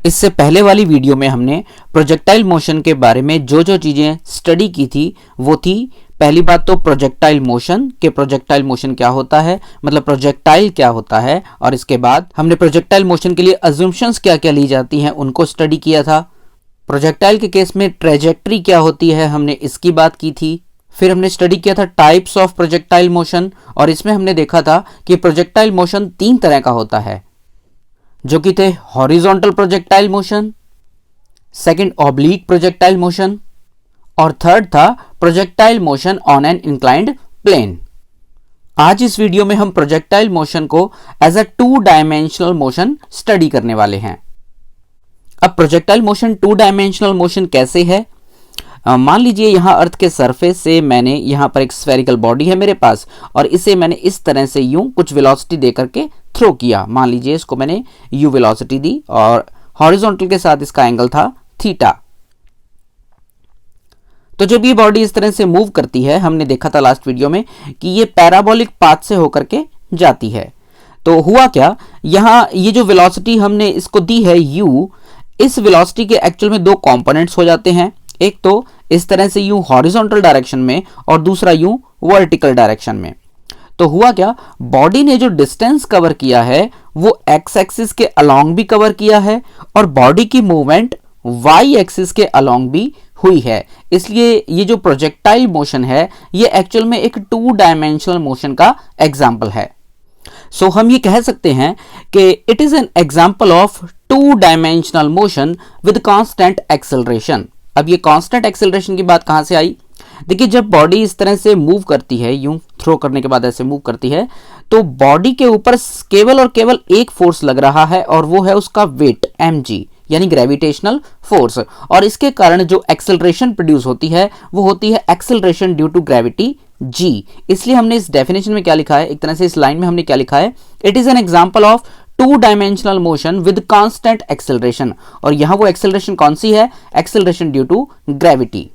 इससे पहले वाली वीडियो में हमने प्रोजेक्टाइल मोशन के बारे में जो जो चीजें स्टडी की थी वो थी, पहली बात तो प्रोजेक्टाइल मोशन के प्रोजेक्टाइल मोशन क्या होता है, मतलब प्रोजेक्टाइल क्या होता है, और इसके बाद हमने प्रोजेक्टाइल मोशन के लिए अजम्पशंस क्या क्या ली जाती हैं उनको स्टडी किया था। प्रोजेक्टाइल के केस में ट्रेजेक्ट्री क्या होती है हमने इसकी बात की थी। फिर हमने स्टडी किया था टाइप्स ऑफ प्रोजेक्टाइल मोशन, और इसमें हमने देखा था कि प्रोजेक्टाइल मोशन 3 तरह का होता है, जो कि थे horizontal projectile motion, second oblique projectile motion, और थर्ड था projectile motion on an inclined plane. आज इस वीडियो में हम प्रोजेक्टाइल मोशन को as a 2 dimensional motion study करने वाले हैं। अब प्रोजेक्टाइल मोशन 2 डायमेंशनल मोशन कैसे है? मान लीजिए यहां अर्थ के सरफेस से मैंने यहां पर एक स्फेरिकल बॉडी है मेरे पास, और इसे मैंने इस तरह से यूं कुछ वेलोसिटी दे करके थ्रो किया। मान लीजिए इसको मैंने यू वेलोसिटी दी और हॉरिजॉन्टल के साथ इसका एंगल था थीटा। तो जब ये बॉडी इस तरह से मूव करती है, हमने देखा था लास्ट वीडियो में कि ये पैराबोलिक पाथ से होकर के जाती है। तो हुआ क्या, यहां ये जो वेलोसिटी हमने इसको दी है u, इस वेलोसिटी के एक्चुअल में 2 कंपोनेंट्स हो जाते हैं। एक तो इस तरह से यूं हॉरिजॉन्टल डायरेक्शन में और दूसरा यूं वर्टिकल डायरेक्शन में। तो हुआ क्या, बॉडी ने जो डिस्टेंस कवर किया है वो एक्स एक्सिस के अलोंग भी कवर किया है, और बॉडी की मूवमेंट वाई एक्सिस के अलोंग भी हुई है। इसलिए ये जो प्रोजेक्टाइल मोशन है ये एक्चुअल में एक 2 डायमेंशनल मोशन का एग्जाम्पल है। सो हम ये कह सकते हैं कि it is an example of 2 dimensional motion with constant acceleration. अब ये कांस्टेंट एक्सेलरेशन की बात कहां से आई? देखिए, जब बॉडी इस तरह से मूव करती है, यूं थ्रो करने के बाद ऐसे मूव करती है, तो बॉडी के ऊपर केवल और केवल एक फोर्स लग रहा है, और वो है उसका वेट mg, यानी ग्रेविटेशनल फोर्स। और इसके कारण जो एक्सेलरेशन प्रोड्यूस होती है वो होती है acceleration due to gravity g। इसलिए हमने इस डेफिनेशन में क्या लिखा है, एक तरह से इस लाइन में हमने क्या लिखा है, it is an example of 2 dimensional motion with constant acceleration. और यहां वो एक्सेलरेशन कौन सी है? Acceleration due to gravity.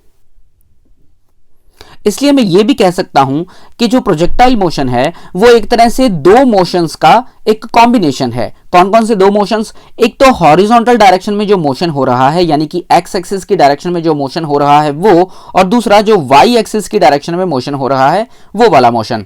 इसलिए मैं ये भी कह सकता हूं कि जो प्रोजेक्टाइल मोशन है वो एक तरह से 2 मोशंस का एक कॉम्बिनेशन है। कौन कौन से 2 मोशंस? एक तो हॉरिजॉन्टल डायरेक्शन में जो मोशन हो रहा है, यानी कि एक्स एक्सिस की डायरेक्शन में जो मोशन हो रहा है वो, और दूसरा जो वाई एक्सिस की डायरेक्शन में मोशन हो रहा है वो वाला मोशन।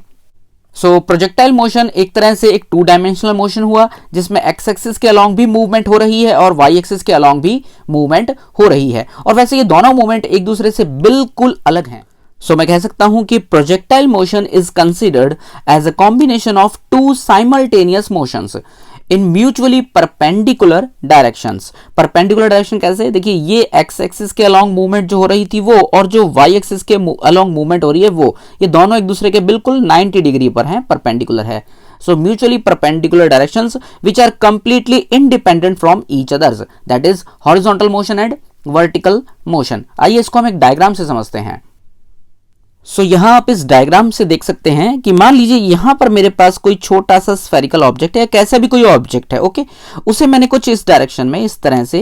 सो प्रोजेक्टाइल मोशन एक तरह से एक 2 डायमेंशनल मोशन हुआ, जिसमें एक्स एक्सिस के अलोंग भी मूवमेंट हो रही है और वाई एक्सिस के अलोंग भी मूवमेंट हो रही है। और वैसे ये दोनों मूवमेंट एक दूसरे से बिल्कुल अलग हैं। सो मैं कह सकता हूं कि projectile motion is considered as a combination of 2 simultaneous motions in mutually perpendicular directions. Perpendicular direction कैसे? देखिए, ये एक्स एक्सिस के अलोंग मूवमेंट जो हो रही थी वो, और जो वाई एक्सिस के अलोंग मूवमेंट हो रही है वो, ये दोनों एक दूसरे के बिल्कुल 90 डिग्री पर हैं, परपेंडिकुलर है। So mutually perpendicular directions which are completely independent from each others, that is horizontal motion and vertical motion. आइए इसको हम एक डायग्राम से समझते हैं। सो यहां आप इस डायग्राम से देख सकते हैं कि मान लीजिए यहां पर मेरे पास कोई छोटा सा स्फेरिकल ऑब्जेक्ट है, या कैसा भी कोई ऑब्जेक्ट है, ओके, उसे मैंने कुछ इस डायरेक्शन में इस तरह से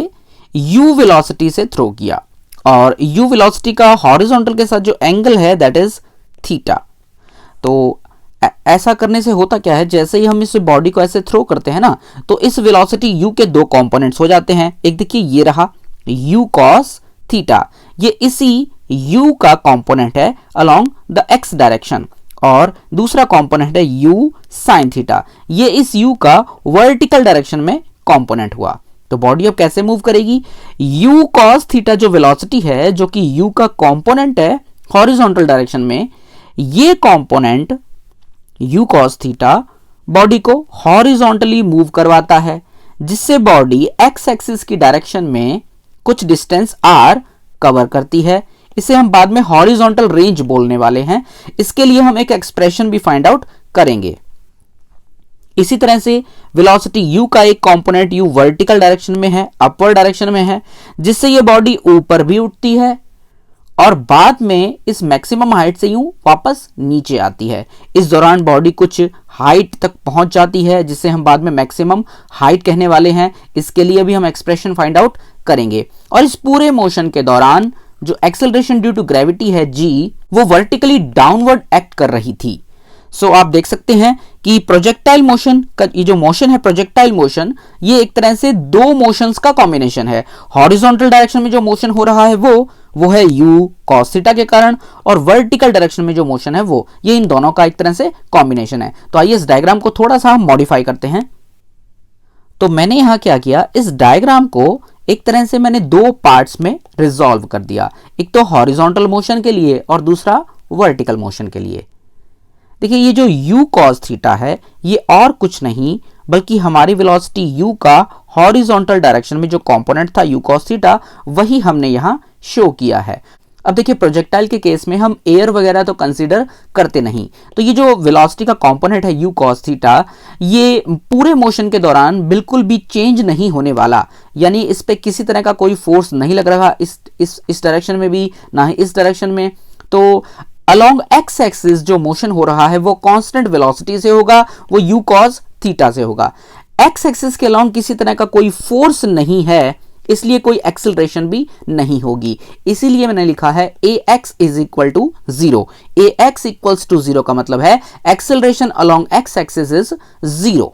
u वेलोसिटी से थ्रो किया, और u वेलोसिटी का हॉरिजॉन्टल के साथ जो एंगल है दैट इज थीटा। तो ऐसा करने से होता क्या है, जैसे ही हम इस बॉडी को ऐसे थ्रो करते हैं ना, तो इस वेलोसिटी u के 2 कंपोनेंट्स हो जाते हैं। एक देखिए ये रहा u cos थीटा, ये इसी u का कंपोनेंट है अलोंग द x डायरेक्शन, और दूसरा कंपोनेंट है u sin थीटा, ये इस u का वर्टिकल डायरेक्शन में कंपोनेंट हुआ। तो बॉडी अब कैसे मूव करेगी? u cos थीटा जो वेलोसिटी है, जो कि u का कंपोनेंट है हॉरिजॉन्टल डायरेक्शन में, ये component u cos theta body को हॉरिजॉन्टली मूव करवाता है, जिससे बॉडी x एक्सिस की डायरेक्शन में कुछ डिस्टेंस r कवर करती है। इसे हम बाद में हॉरिजॉन्टल रेंज बोलने वाले हैं। इसके लिए हम एक एक्सप्रेशन भी फाइंड आउट करेंगे। इसी तरह से वेलोसिटी u का एक कंपोनेंट u वर्टिकल डायरेक्शन में है, अपवर्ड डायरेक्शन में है, जिससे ये बॉडी ऊपर भी उठती है और बाद में इस मैक्सिमम हाइट से यूं वापस नीचे आती है। इस दौरान बॉडी कुछ हाइट तक पहुंच जाती है, जिसे हम बाद में मैक्सिमम हाइट कहने वाले हैं। इसके लिए भी हम एक्सप्रेशन फाइंड आउट करेंगे। और इस पूरे मोशन के दौरान जो एक्सेलरेशन ड्यू टू ग्रेविटी है g, वो वर्टिकली डाउनवर्ड एक्ट कर रही थी। सो आप देख सकते हैं कि प्रोजेक्टाइल मोशन का ये जो मोशन है, प्रोजेक्टाइल मोशन, ये एक तरह से दो मोशंस का कॉम्बिनेशन है। हॉरिजॉन्टल डायरेक्शन में जो मोशन हो रहा है वो है u cos थीटा के कारण, और वर्टिकल डायरेक्शन में जो मोशन है वो ये इन दोनों का एक तरह से कॉम्बिनेशन है। तो आइए इस डायग्राम को थोड़ा सा हम मॉडिफाई करते हैं। तो मैंने यहां क्या किया, इस डायग्राम को एक तरह से मैंने दो पार्ट्स में रिजॉल्व कर दिया, एक तो हॉरिजॉन्टल मोशन के लिए और दूसरा वर्टिकल मोशन के लिए। देखिए ये जो u cos थीटा है ये और कुछ नहीं बल्कि हमारी वेलोसिटी u का हॉरिजॉन्टल डायरेक्शन में जो कंपोनेंट था u cos थीटा, वही हमने यहां शो किया है। अब देखिए प्रोजेक्टाइल के केस में हम एयर वगैरह तो कंसीडर करते नहीं, तो ये जो वेलोसिटी का कंपोनेंट है u cos थीटा, ये पूरे मोशन के दौरान बिल्कुल भी चेंज नहीं होने वाला, यानी इस पे किसी तरह का कोई फोर्स नहीं लग रहा, इस डायरेक्शन में भी ना ही इस डायरेक्शन में। तो अलोंग एक्स एक्सिस जो मोशन हो रहा है वो कांस्टेंट वेलोसिटी से होगा, वो u cos थीटा से होगा। एक्स एक्सिस के अलोंग किसी तरह का कोई फोर्स नहीं है, इसलिए कोई एक्सेलरेशन भी नहीं होगी, इसीलिए मैंने लिखा है ax is equal to 0। ax equals to 0 का मतलब है acceleration along X axis is 0।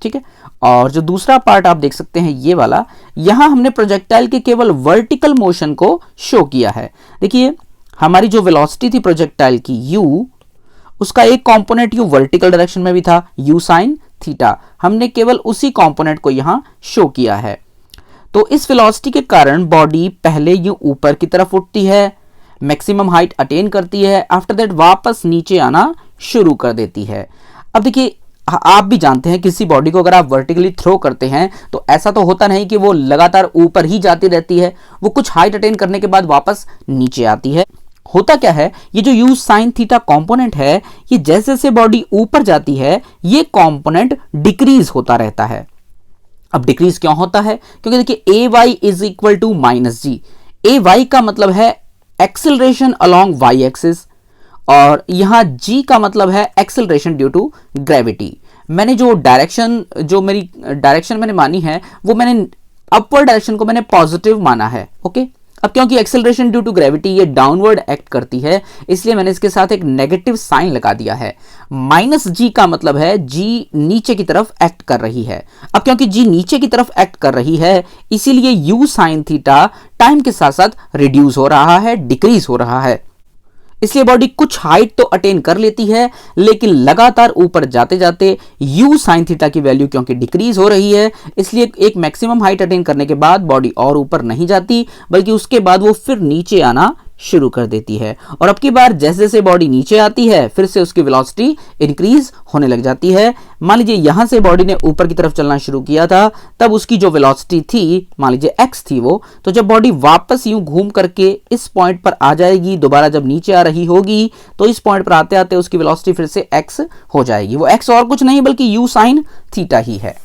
ठीक है, और जो दूसरा पार्ट आप देख सकते हैं ये वाला, यहां हमने प्रोजेक्टाइल के केवल वर्टिकल मोशन को शो किया है। देखिए हमारी जो वेलोसिटी थी प्रोजेक्टाइल की u, उसका एक कंपोनेंट u वर्टिकल डायरेक्शन में भी था u sin थीटा, हमने केवल उसी कंपोनेंट को यहां शो किया है। तो इस वेलोसिटी के कारण बॉडी पहले यूं ऊपर की तरफ उठती है, मैक्सिमम हाइट अटेन करती है, आफ्टर दैट वापस नीचे आना शुरू कर देती है। अब देखिए आप भी जानते हैं किसी बॉडी को अगर आप वर्टिकली थ्रो करते हैं तो ऐसा तो होता नहीं कि वो लगातार ऊपर ही जाती रहती है, वो कुछ हाइट अटेन करने के बाद वापस नीचे आती है। होता क्या है, ये जो u sin थीटा कंपोनेंट है, ये जैसे जैसे बॉडी ऊपर जाती है ये कंपोनेंट डिक्रीज होता रहता है। अब डिक्रीज क्यों होता है, क्योंकि देखिए ay is equal to minus g. ay का मतलब है एक्सेलरेशन अलोंग y एक्सिस, और यहां g का मतलब है एक्सेलरेशन ड्यू टू ग्रेविटी। मैंने जो मेरी डायरेक्शन मैंने मानी है वो मैंने अपवर्ड डायरेक्शन को मैंने पॉजिटिव माना है। ओके, अब क्योंकि एक्सेलरेशन ड्यू टू ग्रेविटी ये डाउनवर्ड एक्ट करती है, इसलिए मैंने इसके साथ एक नेगेटिव साइन लगा दिया है। माइनस जी का मतलब है जी नीचे की तरफ एक्ट कर रही है। अब क्योंकि जी नीचे की तरफ एक्ट कर रही है, इसीलिए u sin थीटा टाइम के साथ साथ रिड्यूस हो रहा है, डिक्रीज हो रहा है। इसलिए बॉडी कुछ हाइट तो अटेन कर लेती है, लेकिन लगातार ऊपर जाते जाते u sin थीटा की वैल्यू क्योंकि डिक्रीज हो रही है, इसलिए एक मैक्सिमम हाइट अटेन करने के बाद बॉडी और ऊपर नहीं जाती, बल्कि उसके बाद वो फिर नीचे आना शुरू कर देती है। और अब की बार जैसे जैसे बॉडी नीचे आती है फिर से उसकी वेलोसिटी इंक्रीज होने लग जाती है। मान लीजिए यहां से बॉडी ने ऊपर की तरफ चलना शुरू किया था, तब उसकी जो वेलोसिटी थी, मान लीजिए x थी वो, तो जब बॉडी वापस यूं घूम करके इस पॉइंट पर आ जाएगी, दोबारा जब नीचे आ रही होगी तो इस पॉइंट पर आते आते उसकी वेलोसिटी फिर से x हो जाएगी। वो x और कुछ नहीं बल्कि u sin थीटा ही है।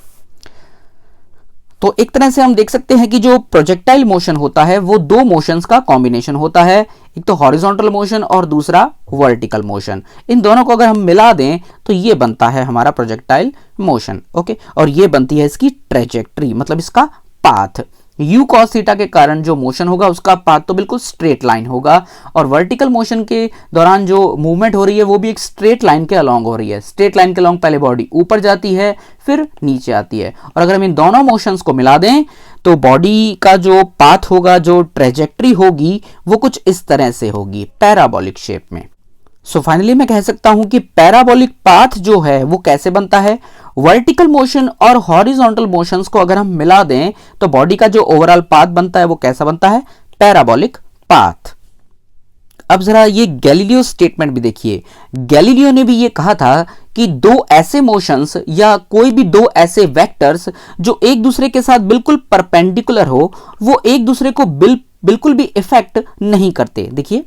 तो एक तरह से हम देख सकते हैं कि जो प्रोजेक्टाइल मोशन होता है वो दो मोशंस का कॉम्बिनेशन होता है, एक तो हॉरिजॉन्टल मोशन और दूसरा वर्टिकल मोशन। इन दोनों को अगर हम मिला दें तो ये बनता है हमारा प्रोजेक्टाइल मोशन। ओके, और ये बनती है इसकी ट्रेजेक्ट्री, मतलब इसका पाथ। u cos थीटा के कारण जो मोशन होगा उसका पाथ तो बिल्कुल स्ट्रेट लाइन होगा, और वर्टिकल मोशन के दौरान जो मूवमेंट हो रही है वो भी एक स्ट्रेट लाइन के अलोंग हो रही है। स्ट्रेट लाइन के अलोंग पहले बॉडी ऊपर जाती है फिर नीचे आती है, और अगर हम इन दोनों मोशंस को मिला दें तो बॉडी का जो पाथ होगा, जो ट्रेजेक्ट्री होगी, वो कुछ इस तरह से होगी, पैराबोलिक शेप में। सो फाइनली मैं कह सकता हूं कि पैराबोलिक पाथ जो है वो कैसे बनता है, वर्टिकल मोशन और हॉरिजॉन्टल मोशंस को अगर हम मिला दें तो बॉडी का जो ओवरऑल पाथ बनता है वो कैसा बनता है, पैराबोलिक पाथ। अब जरा ये गैलीलियो स्टेटमेंट भी देखिए। गैलीलियो ने भी ये कहा था कि दो ऐसे मोशंस या कोई भी दो ऐसे वेक्टर्स जो एक दूसरे के साथ बिल्कुल परपेंडिकुलर हो, वो एक दूसरे को बिल्कुल भी इफेक्ट नहीं करते। देखिए,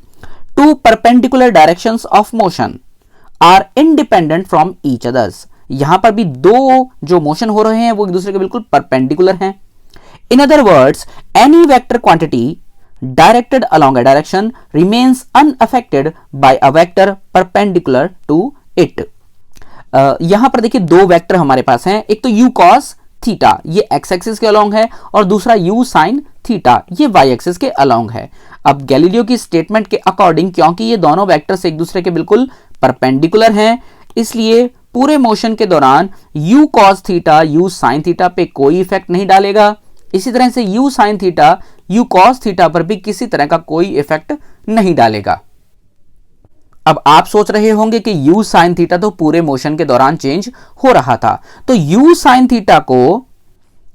two perpendicular directions of motion are independent from each others. यहां पर भी दो जो मोशन हो रहे हैं वो एक दूसरे के बिल्कुल परपेंडिकुलर हैं। In other words, any vector quantity directed along a direction remains unaffected by a vector perpendicular to it। यहां पर देखिए दो वेक्टर हमारे पास हैं, एक तो u cos थीटा ये x एक्सिस के अलोंग है, और दूसरा u sin थीटा ये y एक्सिस के अलोंग है। अब गैलीलियो की स्टेटमेंट के अकॉर्डिंग, क्योंकि ये दोनों वेक्टर्स एक दूसरे के बिल्कुल परपेंडिकुलर हैं, इसलिए पूरे मोशन के दौरान u cos theta u sin theta पे कोई इफेक्ट नहीं डालेगा। इसी तरह से u sin theta u cos theta पर भी किसी तरह का कोई इफेक्ट नहीं डालेगा। अब आप सोच रहे होंगे कि u sin थीटा तो पूरे मोशन के दौरान चेंज हो रहा था, तो u sin थीटा को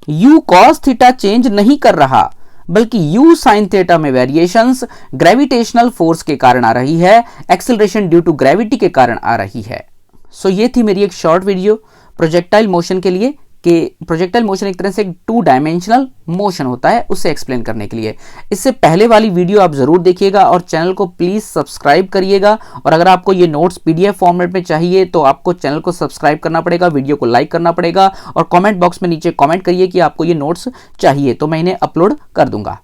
u cos थीटा चेंज नहीं कर रहा, बल्कि u sin थीटा में वेरिएशंस ग्रेविटेशनल फोर्स के कारण आ रही है, एक्सेलरेशन ड्यू टू ग्रेविटी के कारण आ रही है। सो ये थी मेरी एक शॉर्ट वीडियो प्रोजेक्टाइल मोशन के लिए, कि प्रोजेक्टाइल मोशन एक तरह से एक 2 डायमेंशनल मोशन होता है, उसे एक्सप्लेन करने के लिए। इससे पहले वाली वीडियो आप जरूर देखिएगा और चैनल को प्लीज सब्सक्राइब करिएगा। और अगर आपको ये नोट्स पीडीएफ फॉर्मेट में चाहिए तो आपको चैनल को सब्सक्राइब करना पड़ेगा, वीडियो को लाइक करना पड़ेगा और कमेंट बॉक्स में नीचे कमेंट करिए कि आपको ये नोट्स चाहिए, तो मैं इन्हें अपलोड कर दूंगा।